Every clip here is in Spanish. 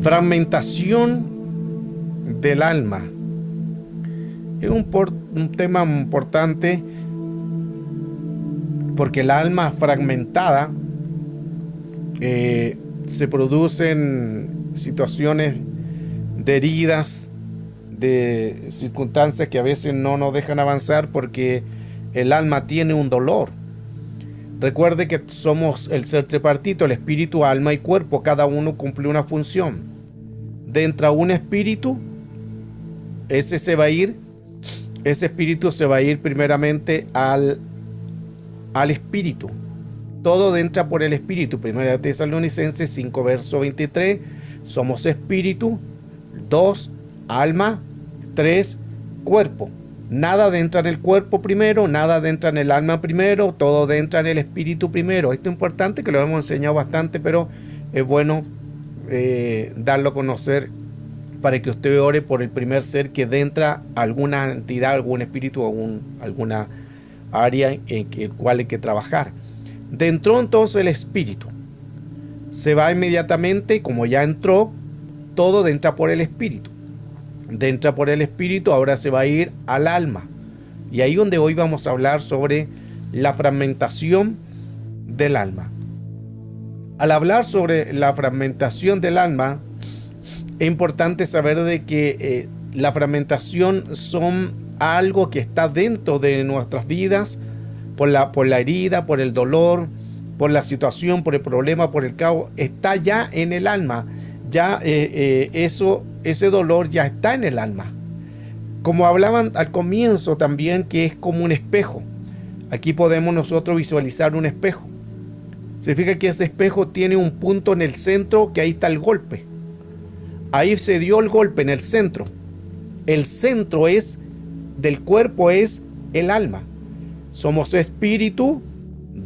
Fragmentación del alma. Es un tema importante porque el alma fragmentada se producen situaciones de heridas, de circunstancias que a veces no nos dejan avanzar porque el alma tiene un dolor. Recuerde que somos el ser tripartito, el espíritu, alma y cuerpo. Cada uno cumple una función. Dentro de un espíritu, ese espíritu se va a ir primeramente al espíritu. Todo entra por el espíritu. Primera Tesalonicenses 5, verso 23. Somos espíritu. 2, alma. 3, cuerpo. Nada entra en el cuerpo primero, nada entra en el alma primero, todo entra en el espíritu primero. Esto es importante, que lo hemos enseñado bastante, pero es bueno darlo a conocer para que usted ore por el primer ser que entra alguna entidad, algún espíritu o alguna área en el cual hay que trabajar. Dentro entonces el espíritu. Se va inmediatamente, como ya entró, todo entra por el espíritu. Entra por el espíritu, ahora se va a ir al alma. Y ahí donde hoy vamos a hablar sobre la fragmentación del alma. Al hablar sobre la fragmentación del alma, es importante saber de que la fragmentación son algo que está dentro de nuestras vidas por la herida, por el dolor, por la situación, por el problema, por el caos. Está ya en el alma. Ya ese dolor ya está en el alma. Como hablaban al comienzo también, que es como un espejo. Aquí podemos nosotros visualizar un espejo. Significa que ese espejo tiene un punto en el centro, que ahí está el golpe. Ahí se dio el golpe en el centro. El centro del cuerpo es el alma. Somos espíritu,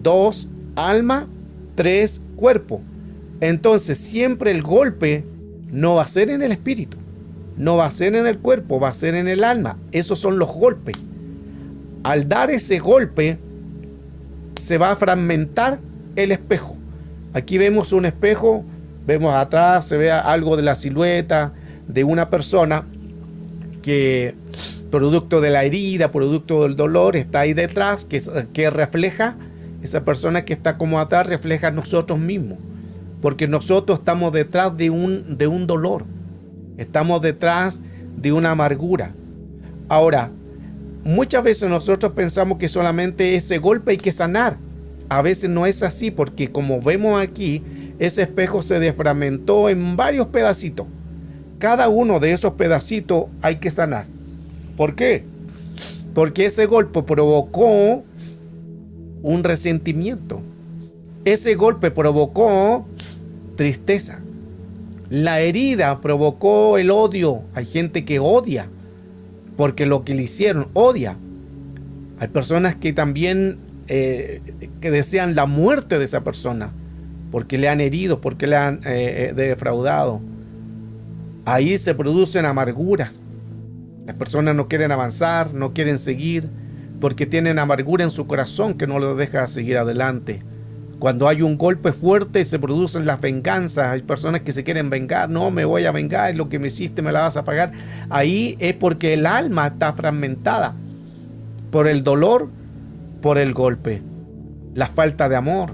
2, alma, 3, cuerpo. Entonces siempre el golpe no va a ser en el espíritu, no va a ser en el cuerpo, va a ser en el alma. Esos son los golpes. Al dar ese golpe se va a fragmentar el espejo. Aquí vemos un espejo, vemos atrás, se ve algo de la silueta de una persona que, producto de la herida, producto del dolor, está ahí detrás, que refleja, esa persona que está como atrás refleja a nosotros mismos. Porque nosotros estamos detrás de un dolor. Estamos detrás de una amargura. Ahora, muchas veces nosotros pensamos que solamente ese golpe hay que sanar. A veces no es así, porque como vemos aquí, ese espejo se desfragmentó en varios pedacitos. Cada uno de esos pedacitos hay que sanar. ¿Por qué? Porque ese golpe provocó un resentimiento. Ese golpe provocó tristeza. La herida provocó el odio. Hay gente que odia porque lo que le hicieron, odia. Hay personas que también que desean la muerte de esa persona porque le han herido, porque le han defraudado. Ahí se producen amarguras. Las personas no quieren avanzar, no quieren seguir porque tienen amargura en su corazón que no los deja seguir adelante. Cuando hay un golpe fuerte se producen las venganzas. Hay personas que se quieren vengar. No, me voy a vengar, lo que me hiciste me la vas a pagar. Ahí es porque el alma está fragmentada por el dolor, por el golpe, la falta de amor.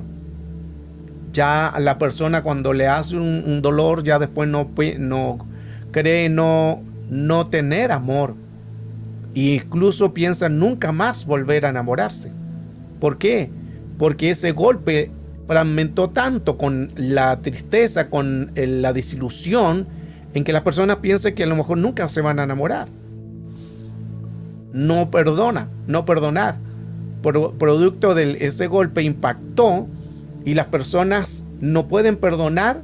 Ya la persona cuando le hace un dolor, ya después no cree no tener amor. E incluso piensa nunca más volver a enamorarse. ¿Por qué? Porque ese golpe fragmentó tanto con la tristeza, con la desilusión, en que las personas piensan que a lo mejor nunca se van a enamorar. No perdonar. Producto de ese golpe impactó y las personas no pueden perdonar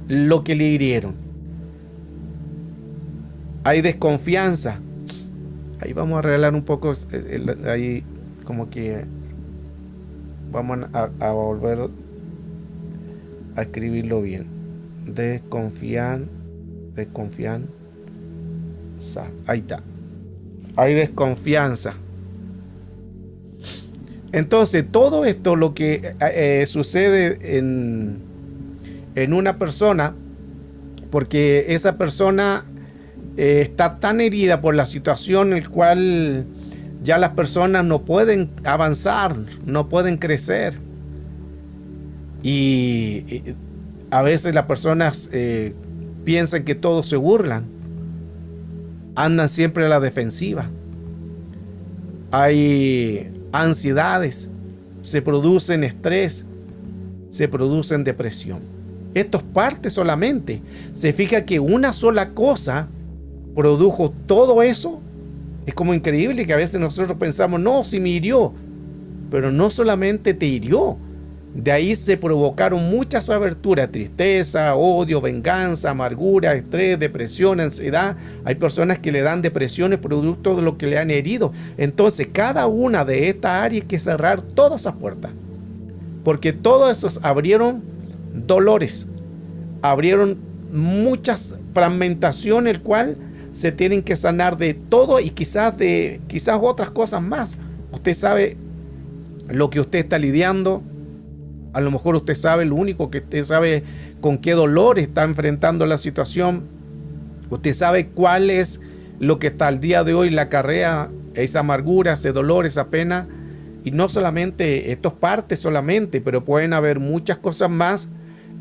lo que le hirieron. Hay desconfianza. Ahí vamos a arreglar un poco, ahí como que vamos a volver a escribirlo bien. Desconfianza. Ahí está. Hay desconfianza. Entonces, todo esto, lo que sucede en una persona, porque esa persona está tan herida por la situación en la cual ya las personas no pueden avanzar, no pueden crecer. Y a veces las personas piensan que todos se burlan, andan siempre a la defensiva. Hay ansiedades, se producen estrés, se producen depresión. Esto es parte solamente. Se fija que una sola cosa produjo todo eso. Es como increíble que a veces nosotros pensamos, no, si me hirió, pero no solamente te hirió. De ahí se provocaron muchas aberturas: tristeza, odio, venganza, amargura, estrés, depresión, ansiedad. Hay personas que le dan depresiones producto de lo que le han herido. Entonces, cada una de estas áreas hay que cerrar todas esas puertas, porque todos esos abrieron dolores, abrieron muchas fragmentaciones, el cual se tienen que sanar de todo, y quizás otras cosas más. Usted sabe lo que usted está lidiando. A lo mejor usted sabe, lo único que usted sabe, con qué dolor está enfrentando la situación. Usted sabe cuál es lo que está al día de hoy la acarrea esa amargura, ese dolor, esa pena. Y no solamente, esto es parte solamente, pero pueden haber muchas cosas más,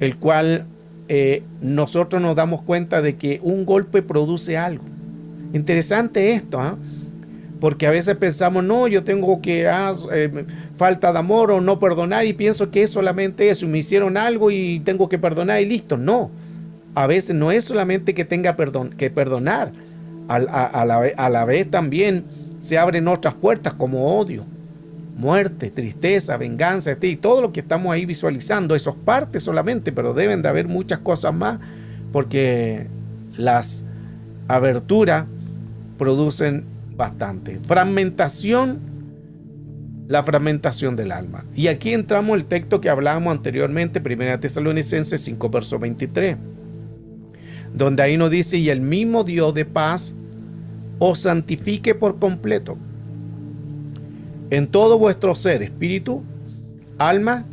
el cual nosotros nos damos cuenta de que un golpe produce algo. Interesante esto, ¿eh? Porque a veces pensamos, no, yo tengo que falta de amor o no perdonar, y pienso que es solamente eso, me hicieron algo y tengo que perdonar y listo. No, a veces no es solamente que tenga que perdonar, a la vez también se abren otras puertas como odio, muerte, tristeza, venganza, y todo lo que estamos ahí visualizando. Eso es parte solamente, pero deben de haber muchas cosas más, porque las aberturas producen bastante. Fragmentación, la fragmentación del alma. Y aquí entramos el texto que hablábamos anteriormente, 1 Tesalonicenses 5, verso 23, donde ahí nos dice: y el mismo Dios de paz os santifique por completo en todo vuestro ser, espíritu, alma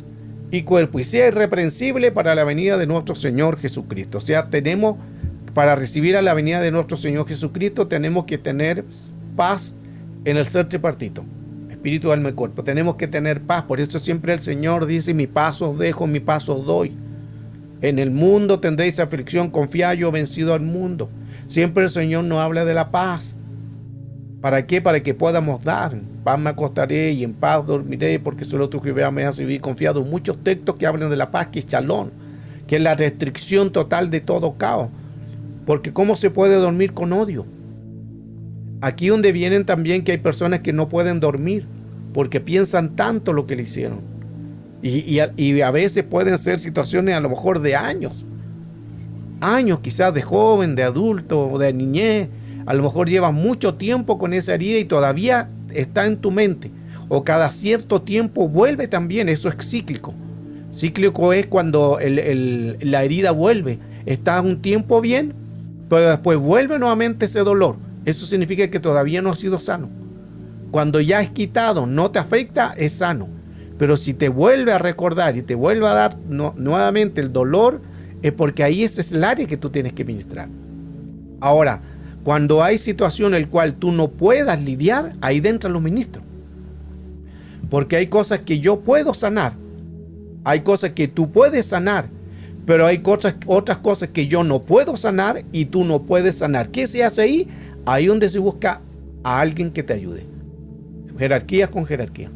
y cuerpo, y sea irreprensible para la venida de nuestro Señor Jesucristo. O sea, para recibir a la venida de nuestro Señor Jesucristo, tenemos que tener paz en el ser tripartito, espíritu, alma y cuerpo. Tenemos que tener paz. Por eso siempre el Señor dice: mi paz os dejo, mi paz os doy. En el mundo tendréis aflicción, confiad, yo he vencido al mundo. Siempre el Señor nos habla de la paz. ¿Para qué? Para que podamos dar. En paz me acostaré y en paz dormiré, porque solo tu Jehová me hace vivir confiado. Muchos textos que hablan de la paz, que es shalom, que es la restricción total de todo caos. Porque ¿cómo se puede dormir con odio? Aquí donde vienen también que hay personas que no pueden dormir porque piensan tanto lo que le hicieron. Y a veces pueden ser situaciones a lo mejor de años, quizás de joven, de adulto, de niñez. A lo mejor llevas mucho tiempo con esa herida y todavía está en tu mente. O cada cierto tiempo vuelve también. Eso es cíclico. Cíclico es cuando la herida vuelve. Está un tiempo bien, pero después vuelve nuevamente ese dolor. Eso significa que todavía no ha sido sano. Cuando ya es quitado, no te afecta, es sano. Pero si te vuelve a recordar y te vuelve a dar nuevamente el dolor, es porque ahí ese es el área que tú tienes que ministrar. Ahora, cuando hay situación en la cual tú no puedas lidiar, ahí entran los ministros. Porque hay cosas que yo puedo sanar, hay cosas que tú puedes sanar, pero hay otras cosas que yo no puedo sanar y tú no puedes sanar. ¿Qué se hace ahí? Ahí donde se busca a alguien que te ayude. Jerarquía con jerarquía.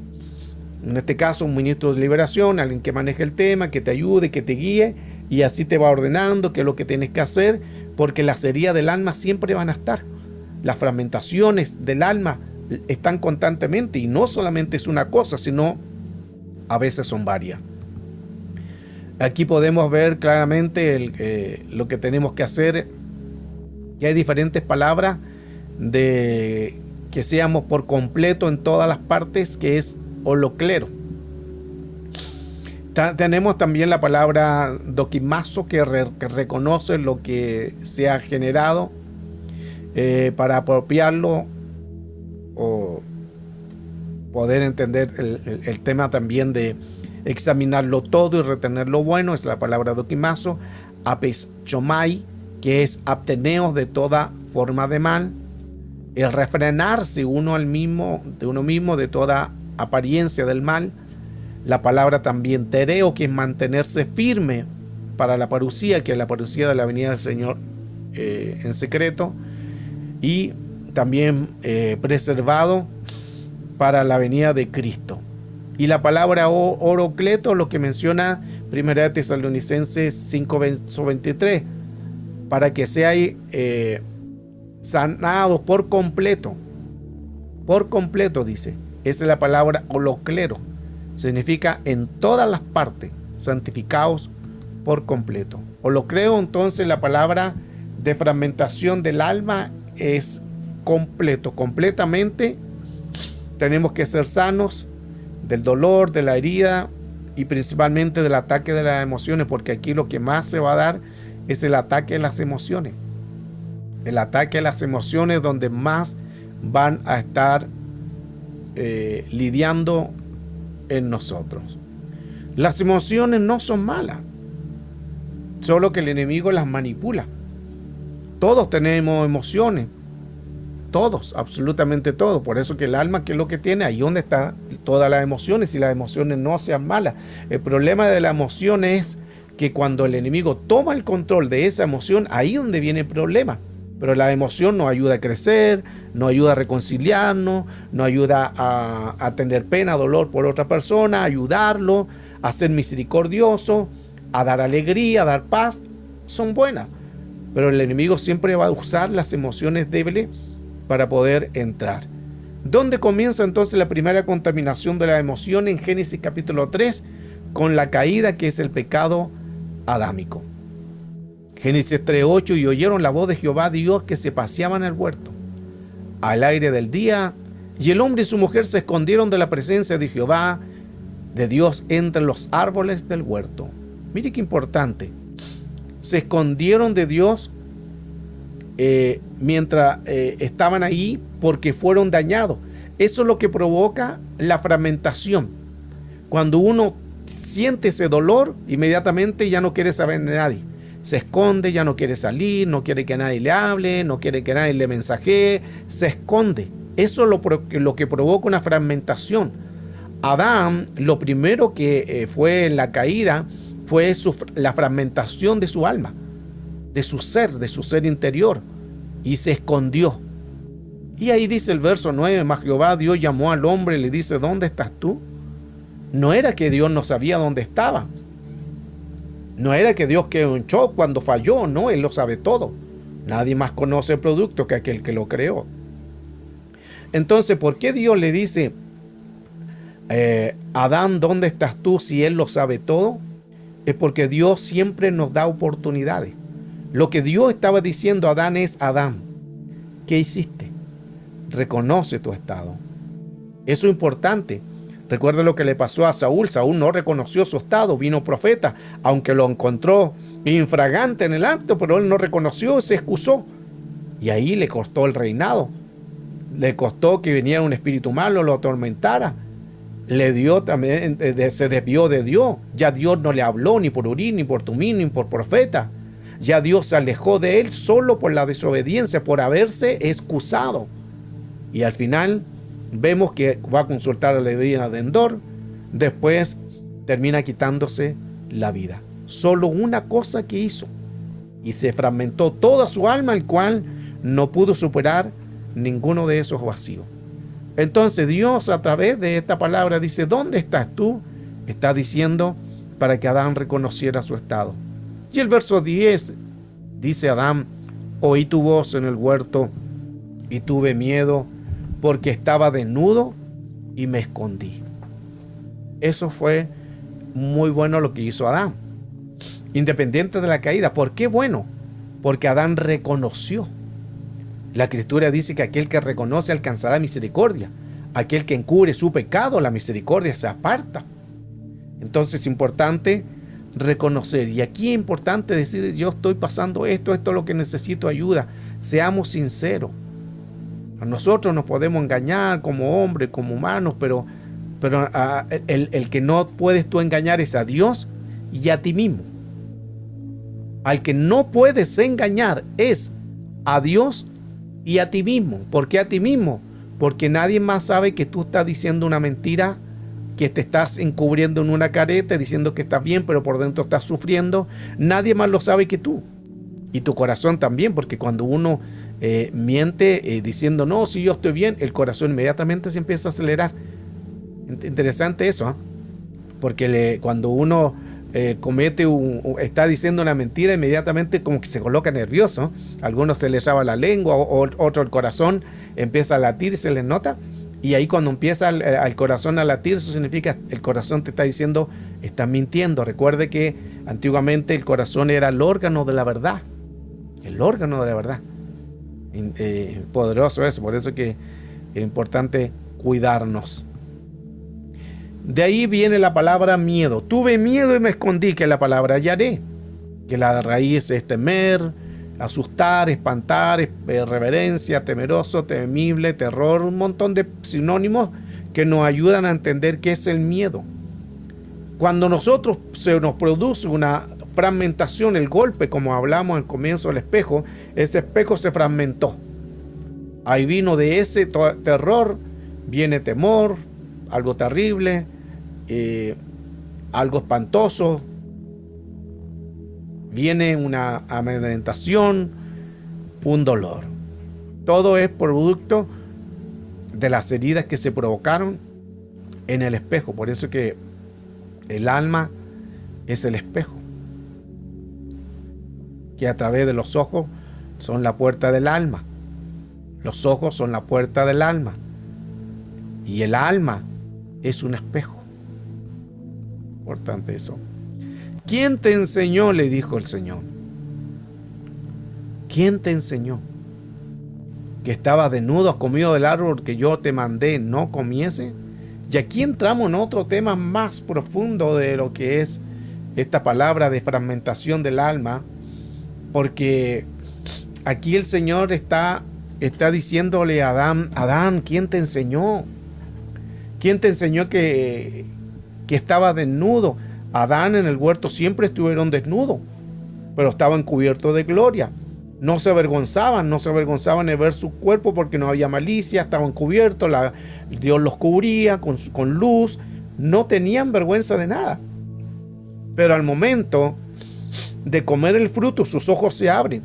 En este caso, un ministro de liberación, alguien que maneje el tema, que te ayude, que te guíe, y así te va ordenando qué es lo que tienes que hacer, porque las heridas del alma siempre van a estar. Las fragmentaciones del alma están constantemente, y no solamente es una cosa, sino a veces son varias. Aquí podemos ver claramente lo que tenemos que hacer, que hay diferentes palabras de que seamos por completo en todas las partes, que es holoclero. Tenemos también la palabra dokimazo, que reconoce lo que se ha generado para apropiarlo o poder entender el tema también de examinarlo todo y retener lo bueno. Es la palabra dokimazo. Apes chomai, que es absteneos de toda forma de mal, el refrenarse de uno mismo de toda apariencia del mal. La palabra también tereo, que es mantenerse firme para la parucía, que es la parucía de la venida del Señor en secreto, y también preservado para la venida de Cristo. Y la palabra orocleto, lo que menciona 1 Tesalonicenses 5, verso 23, para que seáis sanados por completo, dice. Esa es la palabra holoclero, significa en todas las partes, santificados por completo. Holoclero, entonces, la palabra de fragmentación del alma es completo, completamente. Tenemos que ser sanos del dolor, de la herida y principalmente del ataque de las emociones, porque aquí lo que más se va a dar es el ataque de las emociones. El ataque de las emociones, donde más van a estar lidiando en nosotros. Las emociones no son malas, solo que el enemigo las manipula. Todos tenemos emociones, todos, absolutamente todos. Por eso que el alma, que es lo que tiene, ahí donde está todas las emociones, y las emociones no sean malas. El problema de la emoción es que cuando el enemigo toma el control de esa emoción, ahí es donde viene el problema. Pero la emoción nos ayuda a crecer, nos ayuda a reconciliarnos, nos ayuda a tener pena, dolor por otra persona, a ayudarlo, a ser misericordioso, a dar alegría, a dar paz. Son buenas. Pero el enemigo siempre va a usar las emociones débiles para poder entrar. ¿Dónde comienza entonces la primera contaminación de la emoción? En Génesis capítulo 3, con la caída, que es el pecado adámico. Génesis 3:8, y oyeron la voz de Jehová Dios que se paseaba en el huerto al aire del día, y el hombre y su mujer se escondieron de la presencia de Jehová, de Dios, entre los árboles del huerto. Mire qué importante. Se escondieron de Dios mientras estaban ahí, porque fueron dañados. Eso es lo que provoca la fragmentación. Cuando uno siente ese dolor, inmediatamente ya no quiere saber de nadie. Se esconde, ya no quiere salir, no quiere que nadie le hable, no quiere que nadie le mensajee, se esconde. Eso es lo que provoca una fragmentación. Adán, lo primero que fue en la caída fue la fragmentación de su alma, de su ser interior, y se escondió. Y ahí dice el verso 9, mas Jehová Dios llamó al hombre y le dice, ¿dónde estás tú? No era que Dios no sabía dónde estaba. No era que Dios quedó en shock cuando falló, no, Él lo sabe todo. Nadie más conoce el producto que aquel que lo creó. Entonces, ¿por qué Dios le dice, Adán, ¿dónde estás tú? Si Él lo sabe todo. Es porque Dios siempre nos da oportunidades. Lo que Dios estaba diciendo a Adán es, Adán, ¿qué hiciste? Reconoce tu estado. Eso es importante. Recuerda lo que le pasó a Saúl. Saúl no reconoció su estado. Vino profeta, aunque lo encontró infragante en el acto, pero él no reconoció, se excusó. Y ahí le costó el reinado. Le costó que viniera un espíritu malo, lo atormentara. Le dio también, se desvió de Dios. Ya Dios no le habló ni por Urí, ni por Tumín, ni por profeta. Ya Dios se alejó de él solo por la desobediencia, por haberse excusado. Y al final vemos que va a consultar a la divina de Endor. Después termina quitándose la vida. Solo una cosa que hizo. Y se fragmentó toda su alma, el cual no pudo superar ninguno de esos vacíos. Entonces Dios, a través de esta palabra, dice, ¿dónde estás tú? Está diciendo para que Adán reconociera su estado. Y el verso 10 dice, Adán, oí tu voz en el huerto y tuve miedo porque estaba desnudo y me escondí. Eso fue muy bueno lo que hizo Adán, independiente de la caída. ¿Por qué bueno? Porque Adán reconoció. La Escritura dice que aquel que reconoce alcanzará misericordia. Aquel que encubre su pecado, la misericordia se aparta. Entonces es importante reconocer. Y aquí es importante decir, yo estoy pasando esto es lo que necesito ayuda. Seamos sinceros. A nosotros nos podemos engañar como hombres, como humanos, pero el que no puedes tú engañar es a Dios y a ti mismo. Al que no puedes engañar es a Dios y a ti mismo. ¿Por qué a ti mismo? Porque nadie más sabe que tú estás diciendo una mentira, que te estás encubriendo en una careta, diciendo que estás bien, pero por dentro estás sufriendo. Nadie más lo sabe que tú. Y tu corazón también, porque cuando uno miente diciendo, no, si yo estoy bien, el corazón inmediatamente se empieza a acelerar. Interesante eso, ¿eh? Porque cuando uno está diciendo una mentira, inmediatamente como que se coloca nervioso. A algunos se les traba la lengua, o otro el corazón empieza a latir, se les nota. Y ahí cuando empieza el corazón a latir, eso significa el corazón te está diciendo, estás mintiendo. Recuerde que antiguamente el corazón era el órgano de la verdad. El órgano de la verdad. Poderoso eso, por eso que es importante cuidarnos. De ahí viene la palabra miedo. Tuve miedo y me escondí, que es la palabra yaré, que la raíz es temer, asustar, espantar, reverencia, temeroso, temible, terror, un montón de sinónimos que nos ayudan a entender qué es el miedo. Cuando nosotros se nos produce una fragmentación, el golpe, como hablamos al comienzo del espejo, ese espejo se fragmentó. Ahí vino de ese terror, viene temor, algo terrible, algo espantoso, viene una amedrentación, un dolor. Todo es producto de las heridas que se provocaron en el espejo. Por eso que el alma es el espejo, que a través de los ojos son la puerta del alma. Los ojos son la puerta del alma. Y el alma es un espejo. Importante eso. ¿Quién te enseñó?, le dijo el Señor. ¿Quién te enseñó? ¿Que estabas desnudo, has comido del árbol que yo te mandé, no comiese? Y aquí entramos en otro tema más profundo de lo que es esta palabra de fragmentación del alma, porque aquí el Señor está diciéndole a Adán, ¿quién te enseñó? ¿Quién te enseñó que estaba desnudo? Adán en el huerto siempre estuvieron desnudos, pero estaban cubiertos de gloria. No se avergonzaban de ver su cuerpo porque no había malicia, estaban cubiertos, Dios los cubría con luz, no tenían vergüenza de nada. Pero al momento de comer el fruto, sus ojos se abren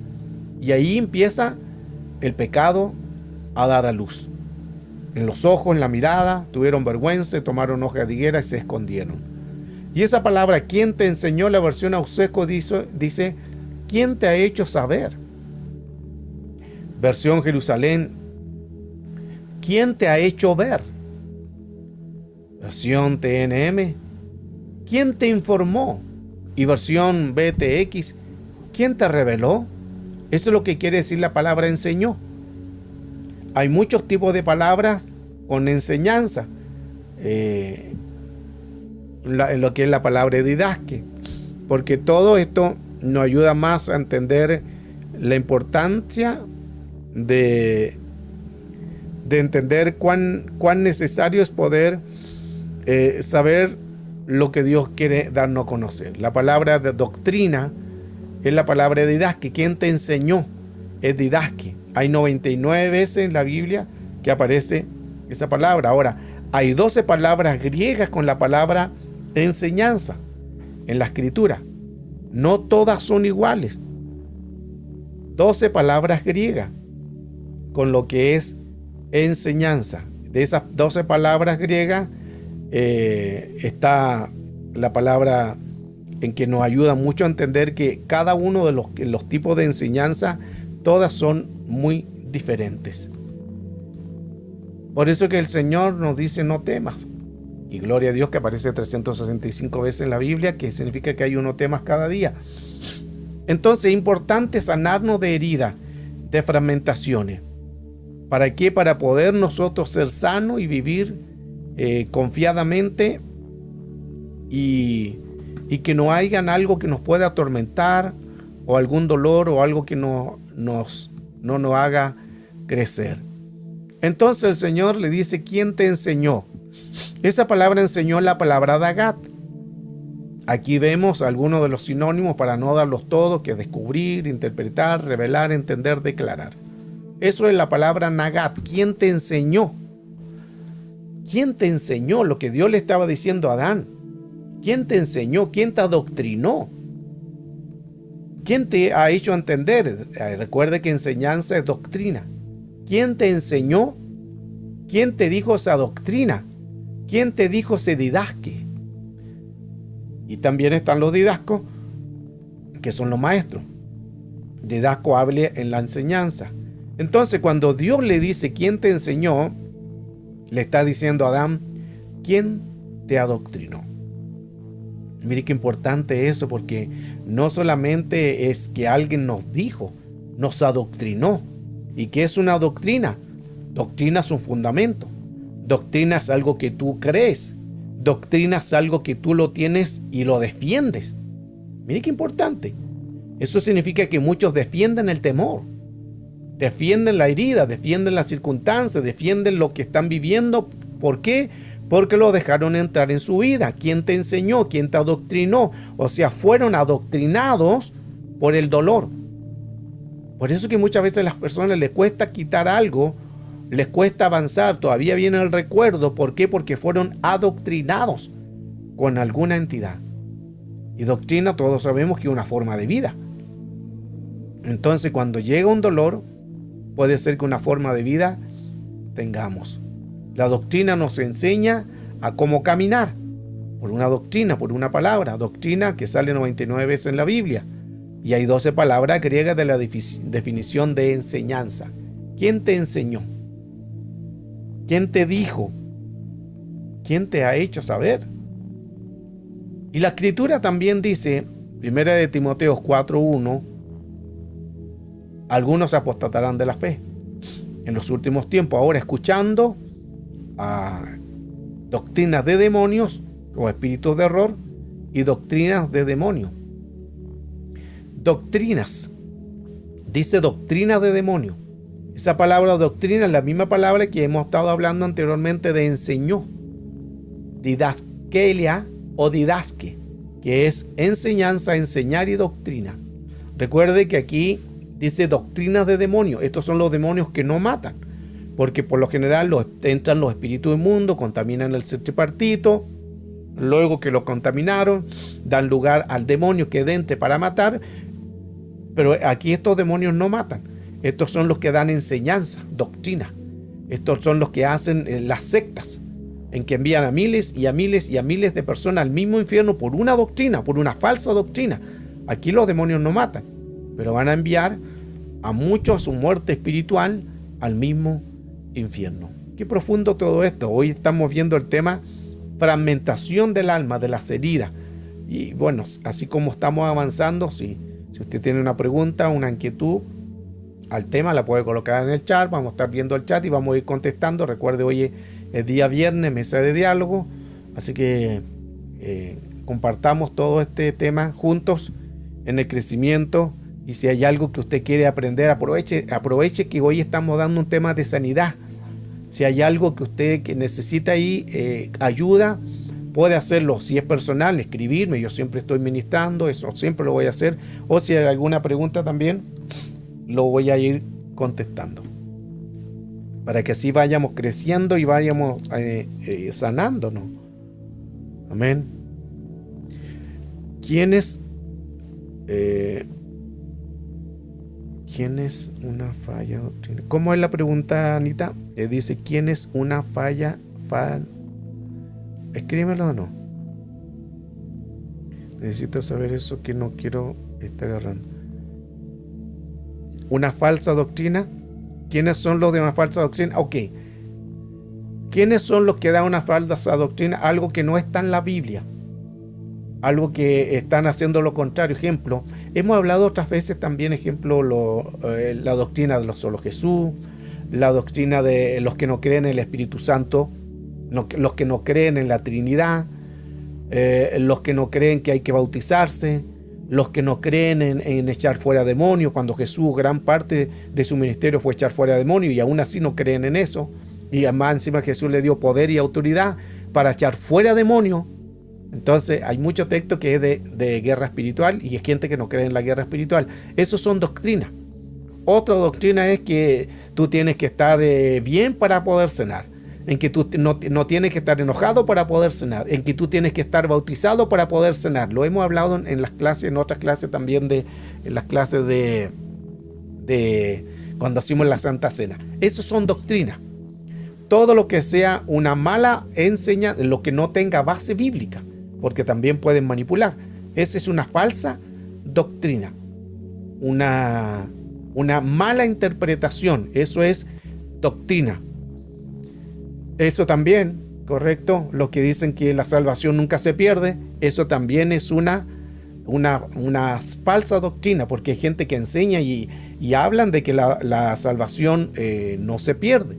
y ahí empieza el pecado a dar a luz. En los ojos, en la mirada, tuvieron vergüenza, tomaron hoja de higuera y se escondieron. Y esa palabra, ¿quién te enseñó?, la versión Auseco dice, ¿quién te ha hecho saber? Versión Jerusalén, ¿quién te ha hecho ver? Versión TNM, ¿quién te informó? Y versión BTX, ¿quién te reveló? Eso es lo que quiere decir la palabra enseñó. Hay muchos tipos de palabras con enseñanza. Lo que es la palabra didasque, porque todo esto nos ayuda más a entender la importancia de entender cuán necesario es poder saber lo que Dios quiere darnos a conocer. La palabra de doctrina es la palabra didasque. ¿Quién te enseñó? Es didasque. Hay 99 veces en la Biblia que aparece esa palabra. Ahora, hay 12 palabras griegas con la palabra enseñanza en la escritura. No todas son iguales. 12 palabras griegas con lo que es enseñanza. De esas 12 palabras griegas está la palabra en que nos ayuda mucho a entender que cada uno de los tipos de enseñanza, todas son muy diferentes. Por eso que el Señor nos dice no temas. Y gloria a Dios que aparece 365 veces en la Biblia, que significa que hay no temas cada día. Entonces es importante sanarnos de heridas, de fragmentaciones. ¿Para qué? Para poder nosotros ser sanos y vivir confiadamente y que no hayan algo que nos pueda atormentar o algún dolor o algo que no nos haga crecer. Entonces el Señor le dice, ¿quién te enseñó? Esa palabra enseñó la palabra dagat. Aquí vemos algunos de los sinónimos para no darlos todos, que es descubrir, interpretar, revelar, entender, declarar. Eso es la palabra nagat. ¿Quién te enseñó? ¿Quién te enseñó lo que Dios le estaba diciendo a Adán? ¿Quién te enseñó? ¿Quién te adoctrinó? ¿Quién te ha hecho entender? Recuerde que enseñanza es doctrina. ¿Quién te enseñó? ¿Quién te dijo esa doctrina? ¿Quién te dijo ese didasque? Y también están los didascos, que son los maestros. Didasco hable en la enseñanza. Entonces, cuando Dios le dice quién te enseñó, le está diciendo a Adán, ¿quién te adoctrinó? Mire qué importante eso, porque no solamente es que alguien nos dijo, nos adoctrinó. ¿Y qué es una doctrina? Doctrina es un fundamento. Doctrina es algo que tú crees. Doctrina es algo que tú lo tienes y lo defiendes. Mire qué importante. Eso significa que muchos defienden el temor, defienden la herida, defienden las circunstancias, defienden lo que están viviendo. ¿Por qué? Porque lo dejaron entrar en su vida. ¿Quién te enseñó? ¿Quién te adoctrinó? O sea, fueron adoctrinados por el dolor. Por eso que muchas veces a las personas les cuesta quitar algo, les cuesta avanzar, todavía viene el recuerdo. ¿Por qué? Porque fueron adoctrinados con alguna entidad. Y doctrina todos sabemos que es una forma de vida. Entonces, cuando llega un dolor, puede ser que una forma de vida tengamos. La doctrina nos enseña a cómo caminar. Por una doctrina, por una palabra. Doctrina que sale 99 veces en la Biblia. Y hay 12 palabras griegas de la definición de enseñanza. ¿Quién te enseñó? ¿Quién te dijo? ¿Quién te ha hecho saber? Y la Escritura también dice, 1 de Timoteo 4:1, algunos apostatarán de la fe en los últimos tiempos, ahora escuchando a doctrinas de demonios o espíritus de error y doctrinas de demonios. Doctrinas, dice doctrinas de demonios. Esa palabra doctrina es la misma palabra que hemos estado hablando anteriormente de enseñó. Didaskelia o didasque, que es enseñanza, enseñar y doctrina. Recuerde que aquí dice doctrinas de demonios. Estos son los demonios que no matan, porque por lo general entran los espíritus inmundos, contaminan el tripartito, luego que lo contaminaron, dan lugar al demonio que entre para matar. Pero aquí estos demonios no matan. Estos son los que dan enseñanza, doctrina. Estos son los que hacen las sectas, en que envían a miles y a miles y a miles de personas al mismo infierno por una doctrina, por una falsa doctrina. Aquí los demonios no matan, pero van a enviar a muchos a su muerte espiritual al mismo infierno. Qué profundo todo esto. Hoy estamos viendo el tema fragmentación del alma, de las heridas. Y bueno, así como estamos avanzando, si usted tiene una pregunta, una inquietud al tema, la puede colocar en el chat. Vamos a estar viendo el chat y vamos a ir contestando. Recuerde, hoy es día viernes, mesa de diálogo. Así que compartamos todo este tema juntos en el crecimiento. Y si hay algo que usted quiere aprender, aproveche que hoy estamos dando un tema de sanidad. Si hay algo que usted necesita ahí, ayuda, puede hacerlo. Si es personal, escribirme. Yo siempre estoy ministrando, eso siempre lo voy a hacer. O si hay alguna pregunta también, lo voy a ir contestando. Para que así vayamos creciendo y vayamos sanándonos. Amén. ¿Quién es una falla doctrina? ¿Cómo es la pregunta, Anita? Dice, ¿quién es una falla? Escríbelo o no. Necesito saber eso, que no quiero estar agarrando. ¿Una falsa doctrina? ¿Quiénes son los de una falsa doctrina? Ok. ¿Quiénes son los que dan una falsa doctrina? Algo que no está en la Biblia. Algo que están haciendo lo contrario. Ejemplo, hemos hablado otras veces también, ejemplo, la doctrina de los solo Jesús, la doctrina de los que no creen en el Espíritu Santo, los que no creen en la Trinidad, los que no creen que hay que bautizarse, los que no creen en echar fuera demonios, cuando Jesús, gran parte de su ministerio fue echar fuera demonios, y aún así no creen en eso. Y además encima Jesús le dio poder y autoridad para echar fuera demonios. Entonces hay mucho texto que es de guerra espiritual y hay gente que no cree en la guerra espiritual. Esos son doctrinas. Otra doctrina es que tú tienes que estar bien para poder cenar, en que tú no tienes que estar enojado para poder cenar, en que tú tienes que estar bautizado para poder cenar. Lo hemos hablado en las clases, en otras clases también, en las clases de cuando hacemos la Santa Cena. Esas son doctrinas. Todo lo que sea una mala enseñanza, lo que no tenga base bíblica, porque también pueden manipular. Esa es una falsa doctrina, una mala interpretación. Eso es doctrina. Eso también, correcto, lo que dicen que la salvación nunca se pierde, eso también es una falsa doctrina, porque hay gente que enseña y hablan de que la salvación no se pierde.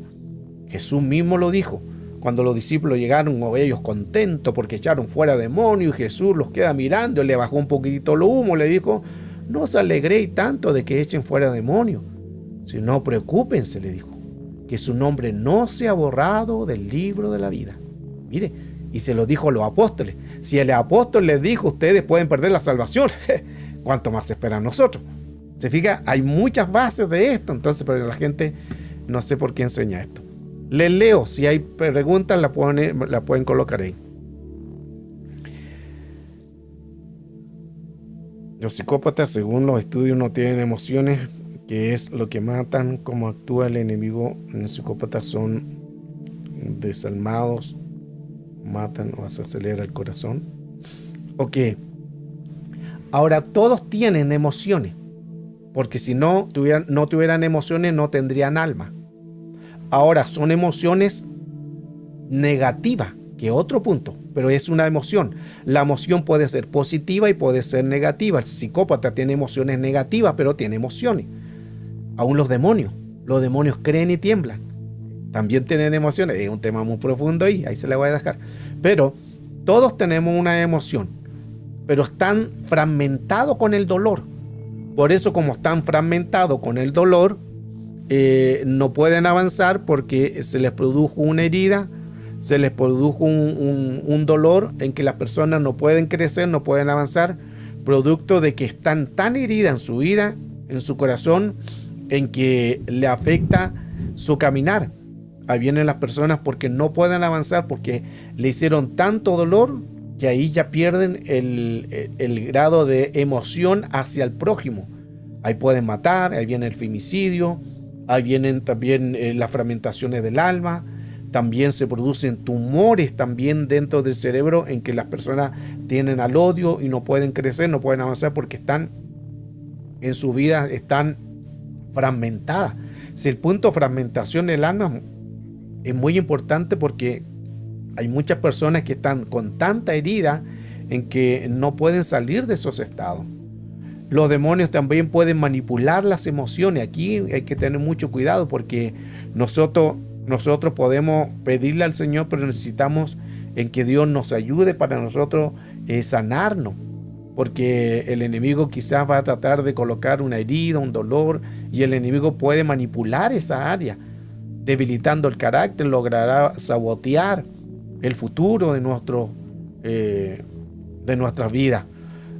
Jesús mismo lo dijo. Cuando los discípulos llegaron, ellos contentos porque echaron fuera demonios, y Jesús los queda mirando, le bajó un poquitito lo humo, le dijo: no os alegréis tanto de que echen fuera demonios, sino preocúpense, le dijo, que su nombre no sea borrado del libro de la vida. Mire, y se lo dijo a los apóstoles. Si el apóstol les dijo, ustedes pueden perder la salvación, ¿cuánto más esperan nosotros? Se fija, hay muchas bases de esto, entonces, pero la gente no sé por qué enseña esto. Les leo, si hay preguntas la pueden colocar ahí. Los psicópatas, según los estudios, no tienen emociones, que es lo que matan. Cómo actúa el enemigo. Los psicópatas son desalmados, matan o se acelera el corazón. Ok. Ahora, todos tienen emociones, porque si no tuvieran emociones, no tendrían alma. Ahora, son emociones negativas, que es otro punto, pero es una emoción. La emoción puede ser positiva y puede ser negativa. El psicópata tiene emociones negativas, pero tiene emociones. Aún los demonios creen y tiemblan. También tienen emociones. Es un tema muy profundo ahí se la voy a dejar. Pero todos tenemos una emoción, pero están fragmentados con el dolor. Por eso, como están fragmentados con el dolor, no pueden avanzar porque se les produjo una herida, se les produjo un dolor en que las personas no pueden crecer, no pueden avanzar, producto de que están tan heridas en su vida, en su corazón, en que le afecta su caminar. Ahí vienen las personas porque no pueden avanzar, porque le hicieron tanto dolor que ahí ya pierden el grado de emoción hacia el prójimo. Ahí pueden matar, ahí viene el femicidio. Ahí vienen también las fragmentaciones del alma, también se producen tumores también dentro del cerebro en que las personas tienen al odio y no pueden crecer, no pueden avanzar porque están en su vida, están fragmentadas. Si el punto de fragmentación del alma es muy importante, porque hay muchas personas que están con tanta herida en que no pueden salir de esos estados. Los demonios también pueden manipular las emociones. Aquí hay que tener mucho cuidado, porque nosotros podemos pedirle al Señor, pero necesitamos en que Dios nos ayude para nosotros sanarnos. Porque el enemigo quizás va a tratar de colocar una herida, un dolor, y el enemigo puede manipular esa área, debilitando el carácter, logrará sabotear el futuro de nuestras vidas.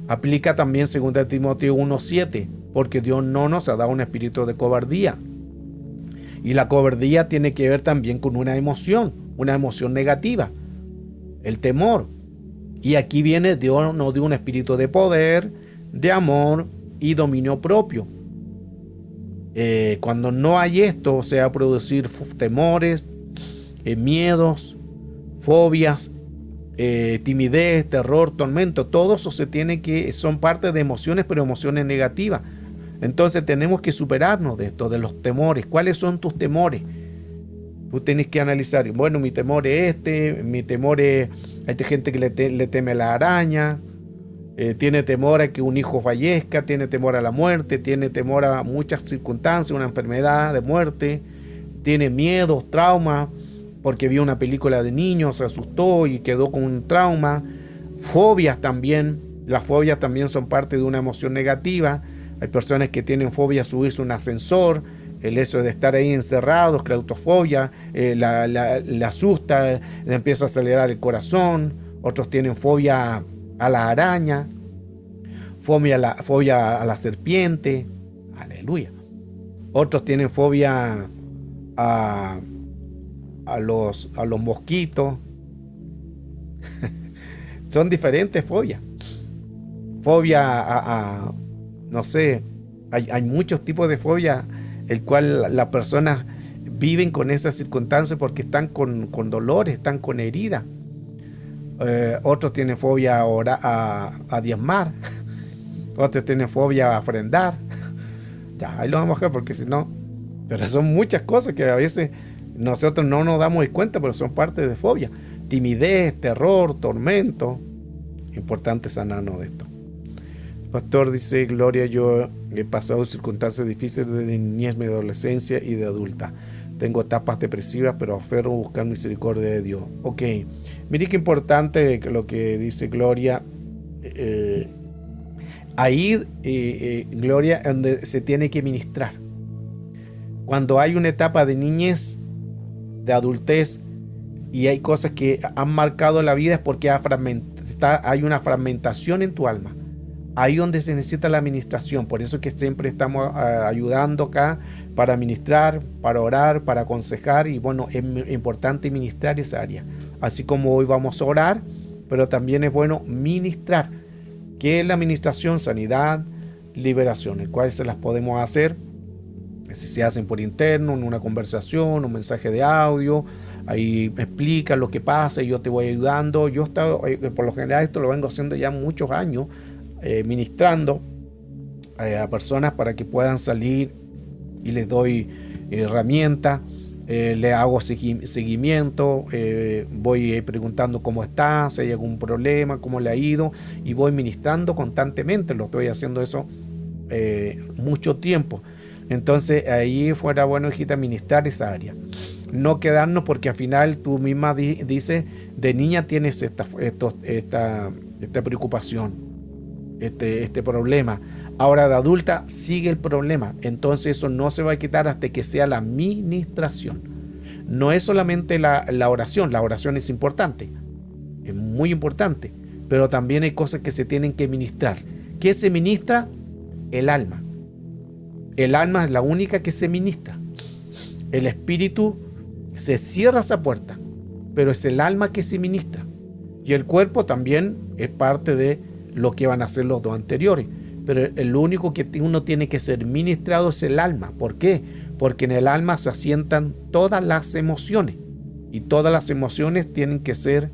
Aplica también 2 Timoteo 1:7, porque Dios no nos ha dado un espíritu de cobardía. Y la cobardía tiene que ver también con una emoción negativa, el temor. Y aquí viene: Dios nos dio un espíritu de poder, de amor y dominio propio. Cuando no hay esto, se va a producir temores, miedos, fobias, timidez, terror, tormento. Todo eso son parte de emociones, pero emociones negativas. Entonces tenemos que superarnos de esto, de los temores. ¿Cuáles son tus temores? Tú tienes que analizar. Bueno, mi temor es mi temor es, hay gente que le teme a la araña, tiene temor a que un hijo fallezca, tiene temor a la muerte, tiene temor a muchas circunstancias, una enfermedad de muerte, tiene miedos, traumas, porque vio una película de niños, se asustó y quedó con un trauma. Fobias también. Las fobias también son parte de una emoción negativa. Hay personas que tienen fobia a subirse a un ascensor. El hecho de estar ahí encerrados, claustrofobia, le asusta, le empieza a acelerar el corazón. otros tienen fobia a la araña, fobia a la serpiente, aleluya. Otros tienen fobia a los mosquitos. Son diferentes fobias. Fobia no sé, hay muchos tipos de fobia, el cual las personas viven con esas circunstancias porque están con dolores, están con heridas. Otros tienen fobia a diezmar, otros tienen fobia a ofrendar. Ya, ahí lo vamos a dejar porque si no, pero son muchas cosas que a veces nosotros no nos damos cuenta, pero son parte de fobia. Timidez, terror, tormento. Importante sanarnos de esto. Pastor, dice Gloria, yo he pasado circunstancias difíciles de niñez, mi adolescencia y de adulta. Tengo etapas depresivas, pero aferro a buscar misericordia de Dios. Ok, mire qué importante lo que dice Gloria. Ahí, Gloria, donde se tiene que ministrar. Cuando hay una etapa de niñez, de adultez, y hay cosas que han marcado la vida, es porque hay una fragmentación en tu alma. Ahí donde se necesita la administración. Por eso que siempre estamos ayudando acá para ministrar, para orar, para aconsejar. Y bueno, es importante ministrar esa área. Así como hoy vamos a orar, pero también es bueno ministrar. ¿Qué es la administración? Sanidad, liberación, el cual se las podemos hacer. Si se hacen por interno, en una conversación, un mensaje de audio. Ahí me explica lo que pasa y yo te voy ayudando. Yo por lo general esto lo vengo haciendo ya muchos años. Ministrando a personas para que puedan salir y les doy herramientas, le hago seguimiento, voy preguntando cómo está, si hay algún problema, cómo le ha ido, y voy ministrando constantemente. Lo estoy haciendo eso mucho tiempo. Entonces ahí fuera bueno, hijita, ministrar esa área, no quedarnos, porque al final tú misma dices, de niña tienes esta preocupación, este problema. Ahora de adulta sigue el problema. Entonces eso no se va a quitar hasta que sea la ministración. No es solamente la oración. La oración es importante, es muy importante, pero también hay cosas que se tienen que ministrar. ¿Qué se ministra? El alma. El alma es la única que se ministra. El espíritu se cierra esa puerta, pero es el alma que se ministra. Y el cuerpo también es parte de lo que van a hacer los dos anteriores, pero el único que uno tiene que ser ministrado es el alma. ¿Por qué? Porque en el alma se asientan todas las emociones, y todas las emociones tienen que ser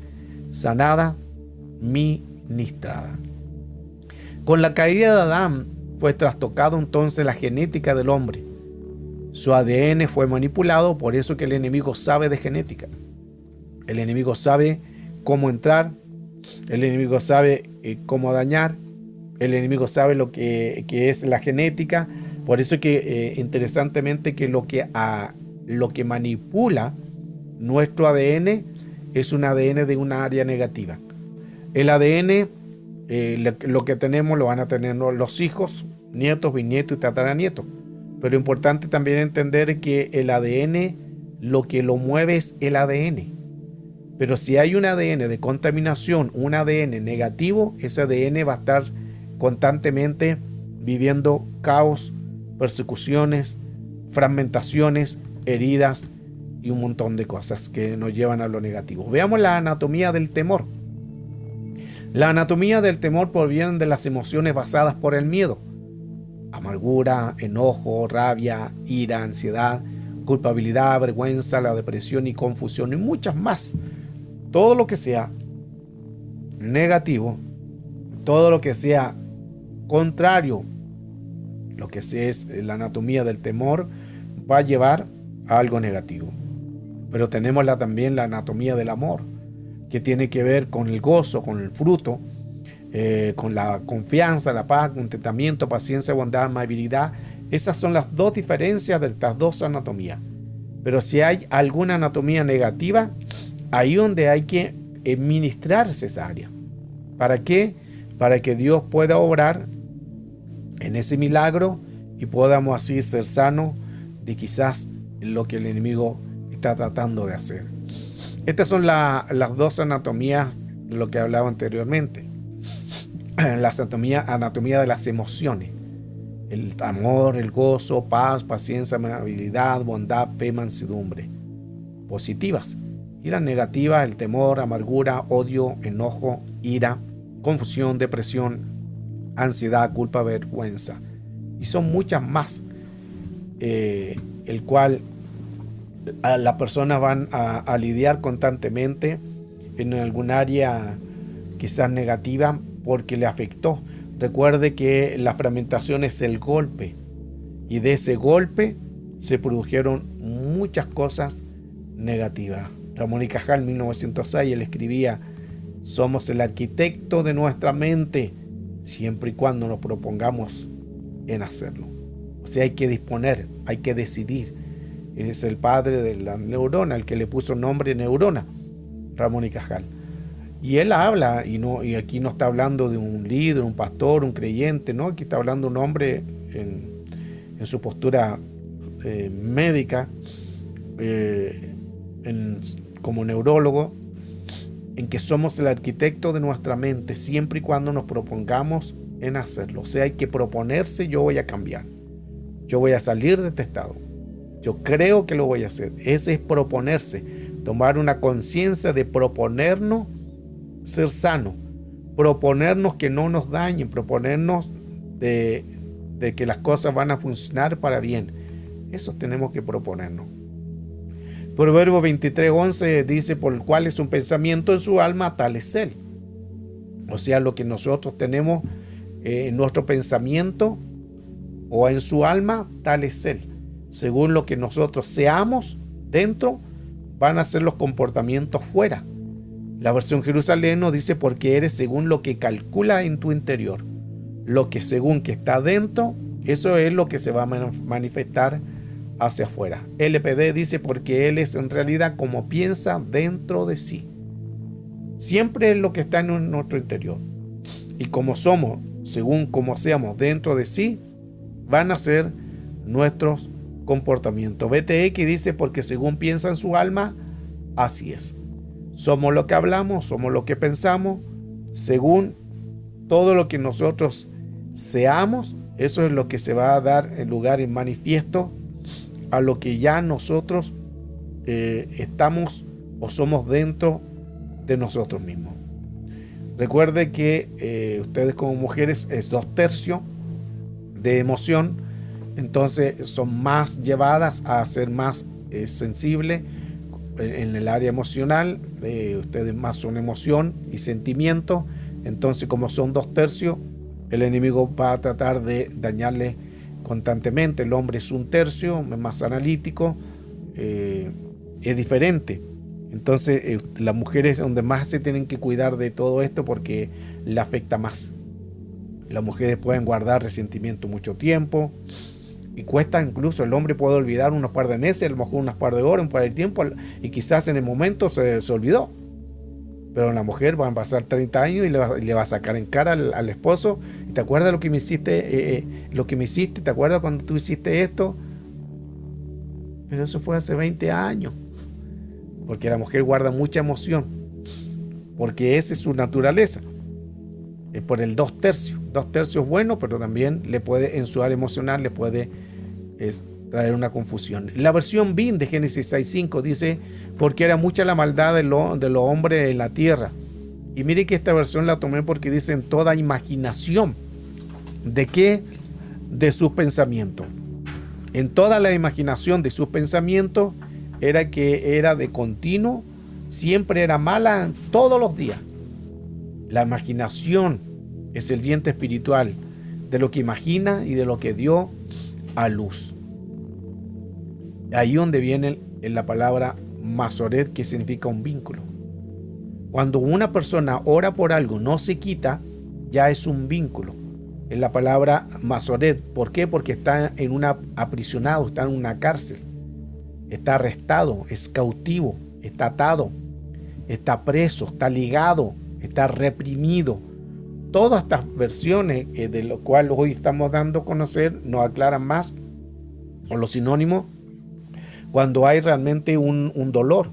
sanadas, ministradas. Con la caída de Adán fue trastocado entonces la genética del hombre. Su ADN fue manipulado. Por eso que el enemigo sabe de genética. El enemigo sabe cómo entrar. El enemigo sabe cómo dañar. El enemigo sabe lo que es la genética. Por eso que interesantemente que lo que manipula nuestro ADN es un ADN de una área negativa. El ADN, lo que tenemos, lo van a tener los hijos, nietos, bisnietos y tataranietos. Pero es importante también entender que el ADN, lo que lo mueve es el ADN. Pero si hay un ADN de contaminación, un ADN negativo, ese ADN va a estar constantemente viviendo caos, persecuciones, fragmentaciones, heridas y un montón de cosas que nos llevan a lo negativo. Veamos la anatomía del temor. La anatomía del temor proviene de las emociones basadas por el miedo. Amargura, enojo, rabia, ira, ansiedad, culpabilidad, vergüenza, la depresión y confusión y muchas más. Todo lo que sea negativo, todo lo que sea contrario, lo que es la anatomía del temor, va a llevar a algo negativo. Pero tenemos también la anatomía del amor, que tiene que ver con el gozo, con el fruto, con la confianza, la paz, contentamiento, paciencia, bondad, amabilidad. Esas son las dos diferencias de estas dos anatomías. Pero si hay alguna anatomía negativa, ahí donde hay que ministrarse esa área. ¿Para qué? Para que Dios pueda obrar en ese milagro y podamos así ser sanos de quizás lo que el enemigo está tratando de hacer. Estas son las dos anatomías de lo que hablaba anteriormente. La anatomía de las emociones. El amor, el gozo, paz, paciencia, amabilidad, bondad, fe, mansedumbre. Positivas. Y las negativas, el temor, amargura, odio, enojo, ira, confusión, depresión, ansiedad, culpa, vergüenza. Y son muchas más, el cual las personas van a lidiar constantemente en algún área quizás negativa porque le afectó. Recuerde que la fragmentación es el golpe, y de ese golpe se produjeron muchas cosas negativas. Ramón y Cajal, 1906, él escribía: somos el arquitecto de nuestra mente, siempre y cuando nos propongamos en hacerlo. O sea, hay que disponer, hay que decidir. Es el padre de la neurona, el que le puso nombre neurona, Ramón y Cajal. Y él habla, y aquí no está hablando de un líder, un pastor, un creyente, ¿no? Aquí está hablando un hombre en su postura médica, como neurólogo, en que somos el arquitecto de nuestra mente siempre y cuando nos propongamos en hacerlo. O sea, hay que proponerse: yo voy a cambiar, yo voy a salir de este estado, yo creo que lo voy a hacer. Ese es proponerse, tomar una conciencia de proponernos ser sano, proponernos que no nos dañen, proponernos de que las cosas van a funcionar para bien. Eso tenemos que proponernos. Proverbio 23:11 dice: por el cual es un pensamiento en su alma, tal es él. O sea, lo que nosotros tenemos en nuestro pensamiento o en su alma, tal es él. Según lo que nosotros seamos dentro, van a ser los comportamientos fuera. La versión Jerusalén nos dice: porque eres según lo que calcula en tu interior. Lo que según que está dentro, eso es lo que se va a manifestar hacia afuera. LPD dice: porque él es en realidad como piensa dentro de sí. Siempre es lo que está en nuestro interior. Y como somos, según como seamos dentro de sí, van a ser nuestros comportamientos. BTX dice: porque según piensa en su alma, así es. Somos lo que hablamos, somos lo que pensamos. Según todo lo que nosotros seamos, eso es lo que se va a dar en lugar en manifiesto a lo que ya nosotros estamos o somos dentro de nosotros mismos. Recuerde que ustedes como mujeres es 2/3 de emoción, entonces son más llevadas a ser más sensibles en el área emocional. Ustedes más son emoción y sentimiento. Entonces, como son 2/3, el enemigo va a tratar de dañarle constantemente. El hombre es 1/3, más analítico, es diferente. Entonces, las mujeres donde más se tienen que cuidar de todo esto porque le afecta más. Las mujeres pueden guardar resentimiento mucho tiempo. Y cuesta, incluso el hombre puede olvidar unos par de meses, a lo mejor unas par de horas, un par de tiempo, y quizás en el momento se olvidó. Pero la mujer van a pasar 30 años y le va a sacar en cara al esposo: ¿te acuerdas lo que me hiciste? ¿Te acuerdas cuando tú hiciste esto? Pero eso fue hace 20 años. Porque la mujer guarda mucha emoción, porque esa es su naturaleza. Es por el 2/3. 2/3 es bueno, pero también le puede, en su área emocional, le puede traer una confusión. La versión BIN de Génesis 6:5 dice: porque era mucha la maldad de los hombres en la tierra. Y mire que esta versión la tomé porque dice: en toda imaginación. ¿De qué? De sus pensamientos. En toda la imaginación de sus pensamientos era que era de continuo, siempre era mala todos los días. La imaginación es el diente espiritual de lo que imagina y de lo que dio a luz. Ahí donde viene la palabra masoret, que significa un vínculo. Cuando una persona ora por algo, no se quita, ya es un vínculo. Es la palabra masoret. ¿Por qué? Porque está aprisionado, está en una cárcel, está arrestado, es cautivo, está atado, está preso, está ligado, está reprimido. Todas estas versiones de lo cual hoy estamos dando a conocer nos aclaran más, o los sinónimos, cuando hay realmente un dolor.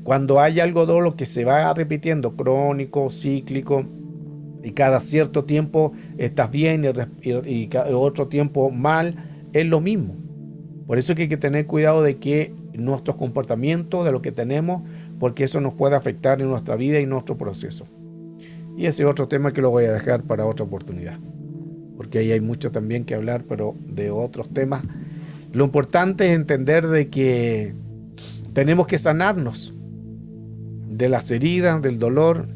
Cuando hay algo dolor que se va repitiendo, crónico, cíclico, y cada cierto tiempo estás bien y otro tiempo mal, es lo mismo. Por eso es que hay que tener cuidado de que nuestros comportamientos, de lo que tenemos, porque eso nos puede afectar en nuestra vida y nuestro proceso. Y ese es otro tema que lo voy a dejar para otra oportunidad, porque ahí hay mucho también que hablar, pero de otros temas. Lo importante es entender de que tenemos que sanarnos de las heridas, del dolor,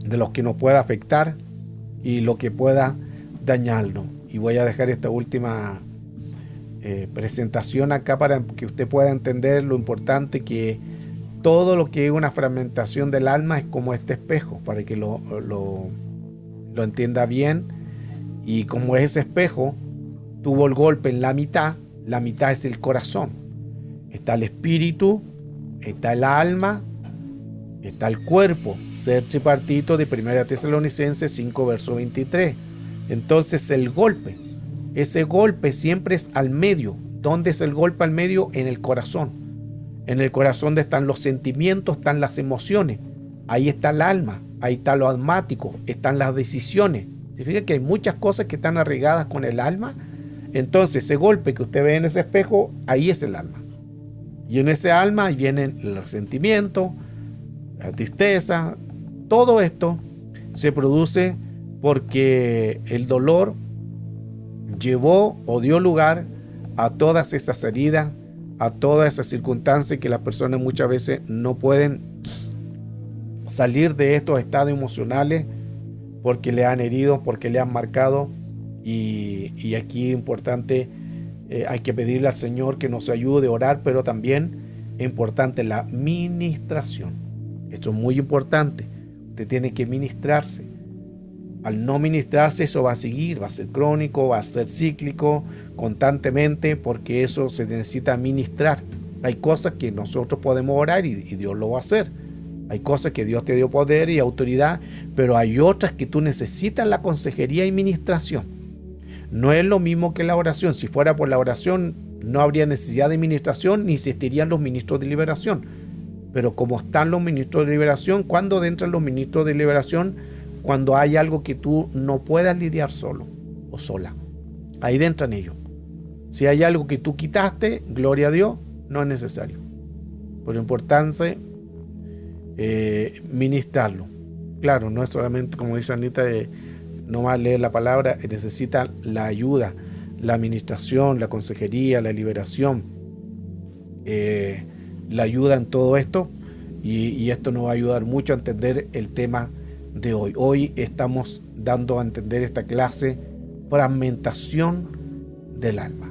de lo que nos pueda afectar y lo que pueda dañarnos. Y voy a dejar esta última presentación acá para que usted pueda entender lo importante que todo lo que es una fragmentación del alma es como este espejo, para que lo entienda bien. Y como ese espejo tuvo el golpe en la mitad es el corazón. Está el espíritu, está el alma, está el cuerpo, ser tripartito de 1 Tesalonicenses 5, verso 23. Entonces ese golpe siempre es al medio. ¿Dónde es el golpe al medio? En el corazón. En el corazón donde están los sentimientos, están las emociones. Ahí está el alma, ahí está lo almático, están las decisiones. Significa que hay muchas cosas que están arraigadas con el alma. Entonces ese golpe que usted ve en ese espejo, ahí es el alma. Y en ese alma vienen los sentimientos, la tristeza, todo esto se produce porque el dolor llevó o dio lugar a todas esas heridas, a todas esas circunstancias que las personas muchas veces no pueden salir de estos estados emocionales porque le han herido, porque le han marcado. Y aquí es importante, hay que pedirle al Señor que nos ayude a orar, pero también es importante la ministración. Esto es muy importante. Usted tiene que ministrarse. Al no ministrarse, eso va a seguir, va a ser crónico, va a ser cíclico, constantemente, porque eso se necesita ministrar. Hay cosas que nosotros podemos orar y Dios lo va a hacer. Hay cosas que Dios te dio poder y autoridad, pero hay otras que tú necesitas la consejería y ministración. No es lo mismo que la oración. Si fuera por la oración, no habría necesidad de ministración, ni existirían los ministros de liberación. Pero como están los ministros de liberación, ¿cuándo entran los ministros de liberación? Cuando hay algo que tú no puedas lidiar solo o sola. Ahí entran ellos. Si hay algo que tú quitaste, gloria a Dios, no es necesario. Por importancia, ministrarlo. Claro, no es solamente, como dice Anita, no más leer la palabra, necesita la ayuda, la administración, la consejería, la liberación, la ayuda en todo esto, y esto nos va a ayudar mucho a entender el tema de hoy. Hoy estamos dando a entender esta clase, fragmentación del alma.